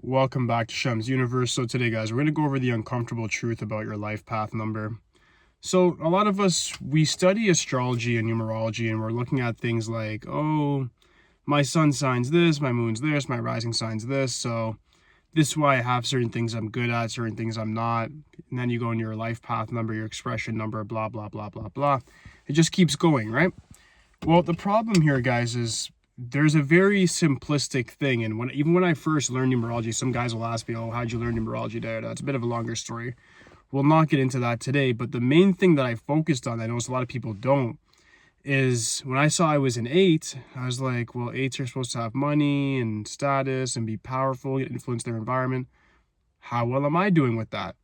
Welcome back to Shem's Universe. So today, guys, we're going to go over the uncomfortable truth about your life path number. So a lot of us, we study astrology and numerology, and we're looking at things like, oh, my sun sign's this, my moon's this, my rising sign's this. So this is why I have certain things I'm good at, certain things I'm not. And then you go in your life path number, your expression number, blah, blah, blah, blah, blah. It just keeps going, right? Well, the problem here, guys, is there's a very simplistic thing. And even when I first learned numerology, some guys will ask me, oh, how'd you learn numerology? It's a bit of a longer story. We'll not get into that today. But the main thing that I focused on, I noticed a lot of people don't, is when I saw I was an 8, I was like, well, 8s are supposed to have money and status and be powerful, influence their environment. How well am I doing with that?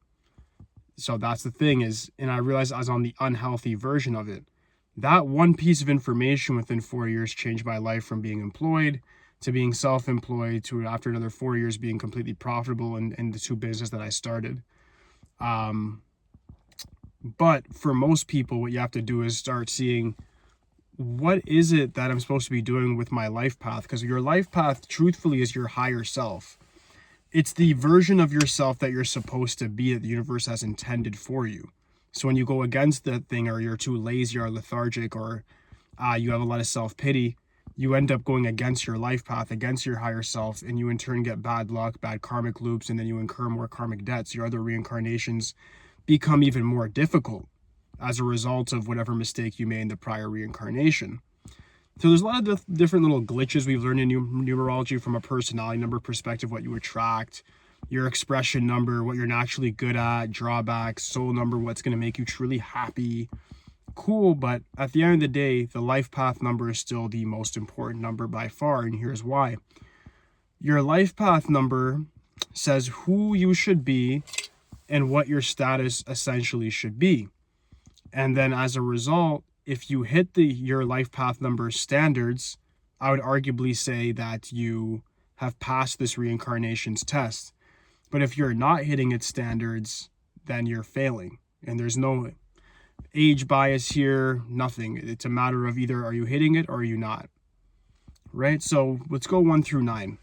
So that's the thing is, and I realized I was on the unhealthy version of it. That one piece of information within 4 years changed my life from being employed to being self-employed to after another 4 years being completely profitable in the two businesses that I started. But for most people, what you have to do is start seeing, what is it that I'm supposed to be doing with my life path? Because your life path, truthfully, is your higher self. It's the version of yourself that you're supposed to be that the universe has intended for you. So when you go against that thing, or you're too lazy or lethargic, or you have a lot of self-pity, you end up going against your life path, against your higher self, and you in turn get bad luck, bad karmic loops, and then you incur more karmic debts. Your other reincarnations become even more difficult as a result of whatever mistake you made in the prior reincarnation. So there's a lot of different little glitches we've learned in numerology from a personality number perspective, what you attract, your expression number, what you're naturally good at, drawbacks, soul number, what's going to make you truly happy. Cool, but at the end of the day, the life path number is still the most important number by far, and here's why. Your life path number says who you should be and what your status essentially should be. And then as a result, if you hit your life path number standards, I would arguably say that you have passed this reincarnation's test. But if you're not hitting its standards, then you're failing. And there's no age bias here, nothing. It's a matter of either are you hitting it or are you not, right? So let's go 1 through 9.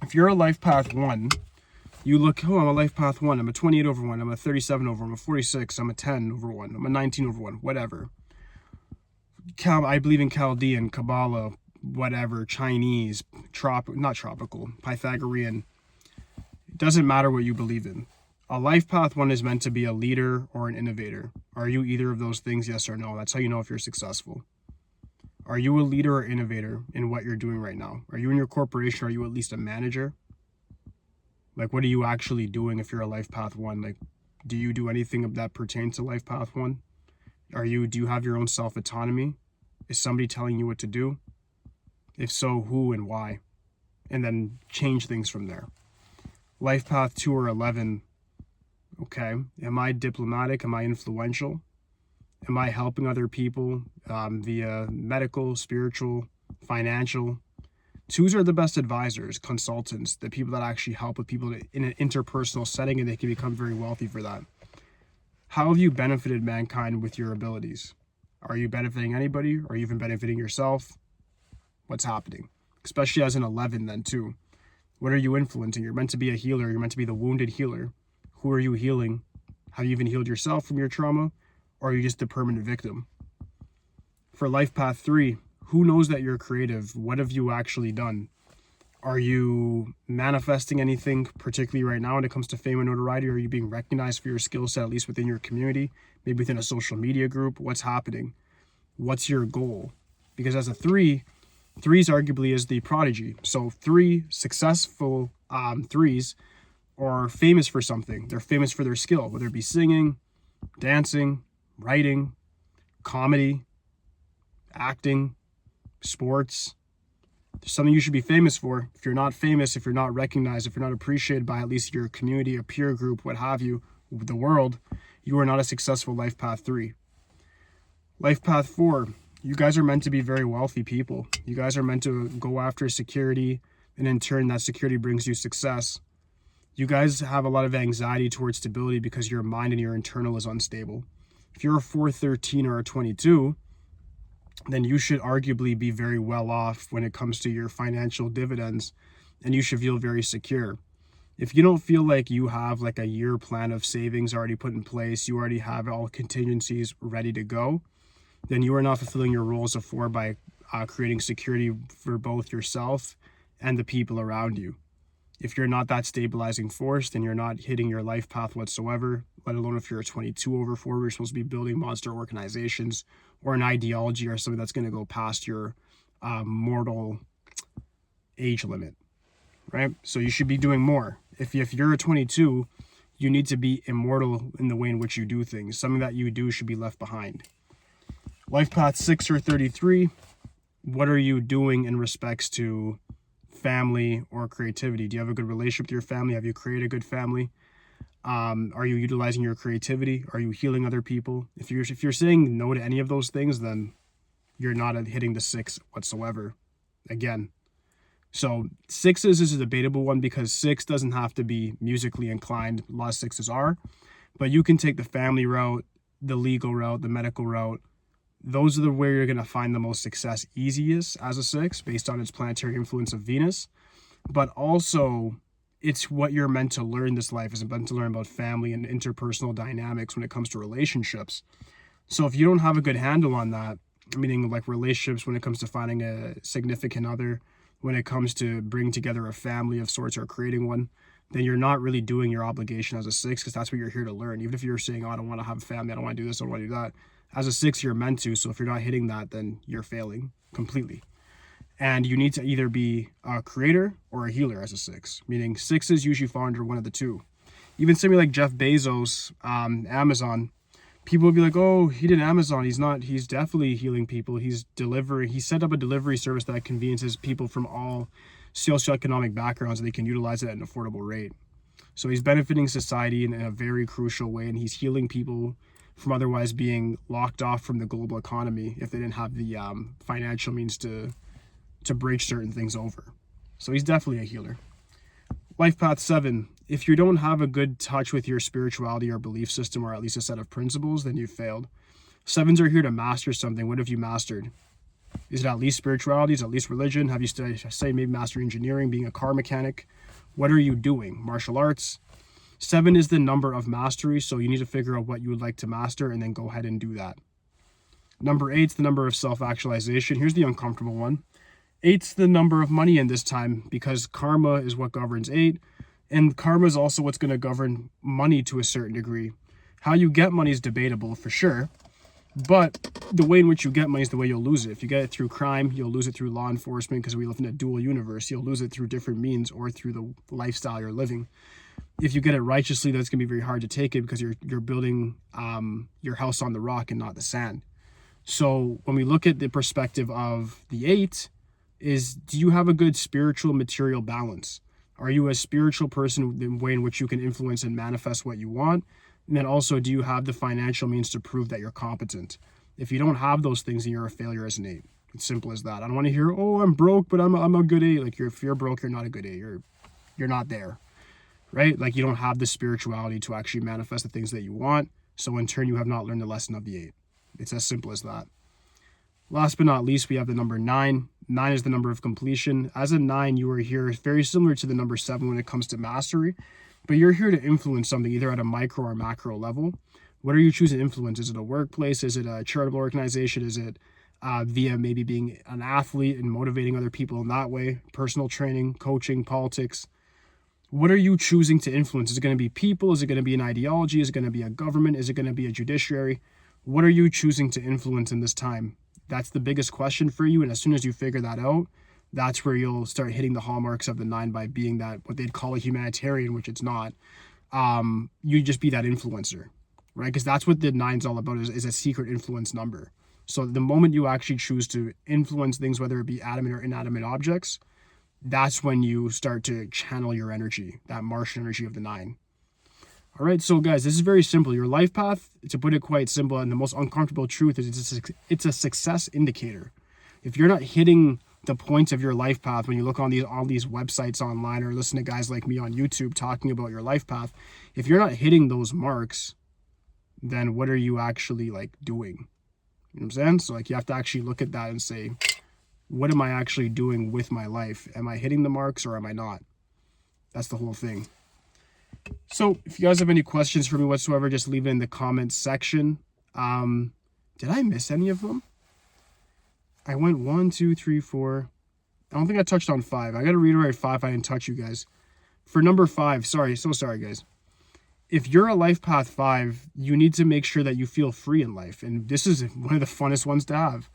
If you're a life path 1, you look, oh, I'm a life path 1, I'm a 28 over 1, I'm a 37 over 1, I'm a 46, I'm a 10 over 1, I'm a 19 over 1, whatever. I believe in Chaldean, Kabbalah, whatever, Chinese, not tropical, Pythagorean. It doesn't matter what you believe in. A life path 1 is meant to be a leader or an innovator. Are you either of those things, yes or no? That's how you know if you're successful. Are you a leader or innovator in what you're doing right now? Are you in your corporation? Are you at least a manager? Like, what are you actually doing if you're a life path 1? Like, do you do anything that pertains to life path 1? Do you have your own self-autonomy? Is somebody telling you what to do? If so, who and why? And then change things from there. Life path 2 or 11, okay, am I diplomatic? Am I influential? Am I helping other people via medical, spiritual, financial? 2s are the best advisors, consultants, the people that actually help with people in an interpersonal setting, and they can become very wealthy for that. How have you benefited mankind with your abilities? Are you benefiting anybody? Are you even benefiting yourself? What's happening? Especially as an 11 then too. What are you influencing? You're meant to be a healer. You're meant to be the wounded healer. Who are you healing? Have you even healed yourself from your trauma? Or are you just the permanent victim? For life path 3, who knows that you're creative? What have you actually done? Are you manifesting anything, particularly right now when it comes to fame and notoriety? Are you being recognized for your skill set, at least within your community, maybe within a social media group? What's happening? What's your goal? Because as a 3, 3s arguably is the prodigy. So 3 successful 3s are famous for something. They're famous for their skill, whether it be singing, dancing, writing, comedy, acting, sports. There's something you should be famous for. If you're not famous, if you're not recognized, if you're not appreciated by at least your community, a peer group, what have you, the world, you are not a successful life path 3. Life path 4, you guys are meant to be very wealthy people. You guys are meant to go after security, and in turn, that security brings you success. You guys have a lot of anxiety towards stability because your mind and your internal is unstable. If you're a 413 or a 22, then you should arguably be very well off when it comes to your financial dividends, and you should feel very secure. If you don't feel like you have like a year plan of savings already put in place, you already have all contingencies ready to go, then you are not fulfilling your role as a 4 by creating security for both yourself and the people around you. If you're not that stabilizing force, then you're not hitting your life path whatsoever, let alone if you're a 22 over 4, you're supposed to be building monster organizations or an ideology or something that's going to go past your mortal age limit, right? So you should be doing more. If you're a 22, you need to be immortal in the way in which you do things. Something that you do should be left behind. Life path 6 or 33, what are you doing in respects to family or creativity? Do you have a good relationship with your family? Have you created a good family? Are you utilizing your creativity? Are you healing other people? If you're saying no to any of those things, then you're not hitting the 6 whatsoever. Again, so 6s is a debatable one because 6 doesn't have to be musically inclined. A lot of 6s are, but you can take the family route, the legal route, the medical route. Those are the where you're going to find the most success easiest as a 6 based on its planetary influence of Venus. But also, it's what you're meant to learn this life is meant to learn about family and interpersonal dynamics when it comes to relationships. So if you don't have a good handle on that, meaning like relationships when it comes to finding a significant other, when it comes to bring together a family of sorts or creating one, then you're not really doing your obligation as a 6 because that's what you're here to learn. Even if you're saying, oh, I don't want to have a family, I don't want to do this, I don't want to do that. As a 6, you're meant to. So if you're not hitting that, then you're failing completely. And you need to either be a creator or a healer as a 6, meaning 6s usually fall under one of the two. Even somebody like Jeff Bezos, Amazon, people will be like, oh, he did Amazon. He's definitely healing people. He set up a delivery service that conveniences people from all socioeconomic backgrounds and they can utilize it at an affordable rate. So he's benefiting society in a very crucial way, and he's healing people from otherwise being locked off from the global economy if they didn't have the financial means to bridge certain things over. So he's definitely a healer. Life path 7, if you don't have a good touch with your spirituality or belief system, or at least a set of principles, then you've failed. 7s are here to master something. What have you mastered? Is it at least spirituality? Is it at least religion? Have you studied, say, maybe master engineering, being a car mechanic? What are you doing? Martial arts? 7 is the number of mastery, so you need to figure out what you would like to master and then go ahead and do that. Number 8 is the number of self-actualization. Here's the uncomfortable one. 8's the number of money in this time because karma is what governs 8, and karma is also what's going to govern money to a certain degree. How you get money is debatable for sure, but the way in which you get money is the way you'll lose it. If you get it through crime, you'll lose it through law enforcement because we live in a dual universe. You'll lose it through different means or through the lifestyle you're living. If you get it righteously, that's going to be very hard to take it because you're building your house on the rock and not the sand. So when we look at the perspective of the 8, is do you have a good spiritual material balance? Are you a spiritual person, the way in which you can influence and manifest what you want? And then also, do you have the financial means to prove that you're competent? If you don't have those things, then you're a failure as an 8. It's simple as that. I don't want to hear, oh, I'm broke, but I'm a good 8. Like if you're broke, you're not a good 8. You're not there, right? Like you don't have the spirituality to actually manifest the things that you want. So in turn, you have not learned the lesson of the 8. It's as simple as that. Last but not least, we have the number 9. 9 is the number of completion. As a 9, you are here very similar to the number 7 when it comes to mastery, but you're here to influence something either at a micro or macro level. What are you choosing to influence? Is it a workplace? Is it a charitable organization? Is it via maybe being an athlete and motivating other people in that way? Personal training, coaching, politics. What are you choosing to influence? Is it going to be people? Is it going to be an ideology? Is it going to be a government? Is it going to be a judiciary? What are you choosing to influence in this time? That's the biggest question for you. And as soon as you figure that out, that's where you'll start hitting the hallmarks of the 9 by being that, what they'd call a humanitarian, which it's not. You just be that influencer, right? Because that's what the 9's all about, is a secret influence number. So the moment you actually choose to influence things, whether it be adamant or inanimate objects, that's when you start to channel your energy, that Martian energy of the 9. All right, so guys, this is very simple. Your life path, to put it quite simple, and the most uncomfortable truth is it's a success indicator. If you're not hitting the points of your life path when you look on all these websites online or listen to guys like me on YouTube talking about your life path, if you're not hitting those marks, then what are you actually like doing? You know what I'm saying? So like you have to actually look at that and say, what am I actually doing with my life? Am I hitting the marks or am I not? That's the whole thing. So if you guys have any questions for me whatsoever, just leave it in the comments section. Did I miss any of them? I went 1, 2, 3, 4. I don't think I touched on 5. I got to reiterate 5. I didn't touch you guys. For number 5, sorry, so sorry, guys. If you're a life path 5, you need to make sure that you feel free in life. And this is one of the funnest ones to have.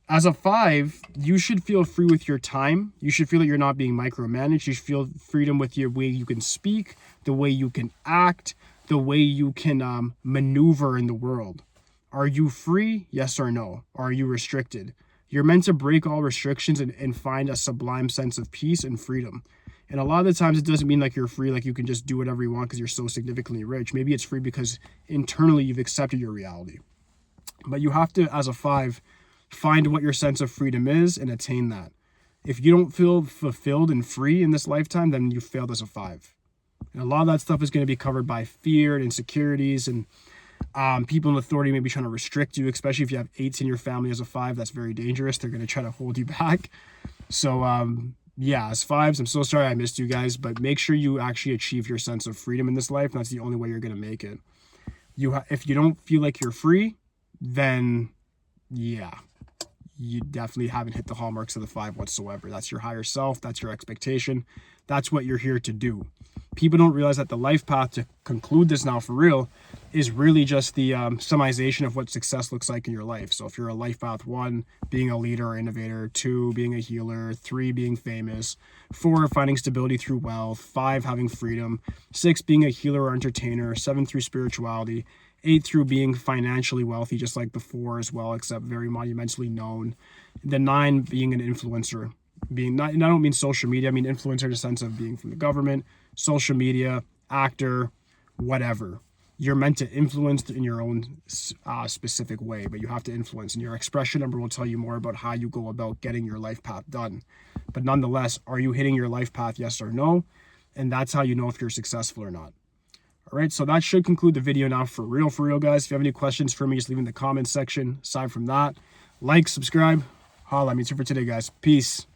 As a 5, you should feel free with your time. You should feel that you're not being micromanaged. You should feel freedom with your way you can speak, the way you can act, the way you can maneuver in the world. Are you free? Yes or no? Are you restricted? You're meant to break all restrictions and find a sublime sense of peace and freedom. And a lot of the times it doesn't mean like you're free, like you can just do whatever you want because you're so significantly rich. Maybe it's free because internally you've accepted your reality. But you have to, as a 5, find what your sense of freedom is and attain that. If you don't feel fulfilled and free in this lifetime, then you failed as a 5. And a lot of that stuff is going to be covered by fear and insecurities, and people in authority may be trying to restrict you, especially if you have 8s in your family as a 5. That's very dangerous. They're going to try to hold you back. So yeah, as 5s, I'm so sorry I missed you guys, but make sure you actually achieve your sense of freedom in this life. That's the only way you're going to make it. If you don't feel like you're free, then yeah, you definitely haven't hit the hallmarks of the 5 whatsoever. That's your higher self. That's your expectation. That's what you're here to do. People don't realize that the life path, to conclude this now for real, is really just the summarization of what success looks like in your life. So if you're a life path 1, being a leader or innovator, 2, being a healer, 3, being famous, 4, finding stability through wealth, 5, having freedom, 6, being a healer or entertainer, 7, through spirituality, 8, through being financially wealthy, just like the 4 as well, except very monumentally known. Then 9, being an influencer. And I don't mean social media, I mean influencer in the sense of being from the government, social media, actor, whatever. You're meant to influence in your own specific way, but you have to influence. And your expression number will tell you more about how you go about getting your life path done. But nonetheless, are you hitting your life path, yes or no? And that's how you know if you're successful or not. All right, so that should conclude the video now for real, guys. If you have any questions for me, just leave in the comments section. Aside from that, like, subscribe, holla. That's it for today, guys. Peace.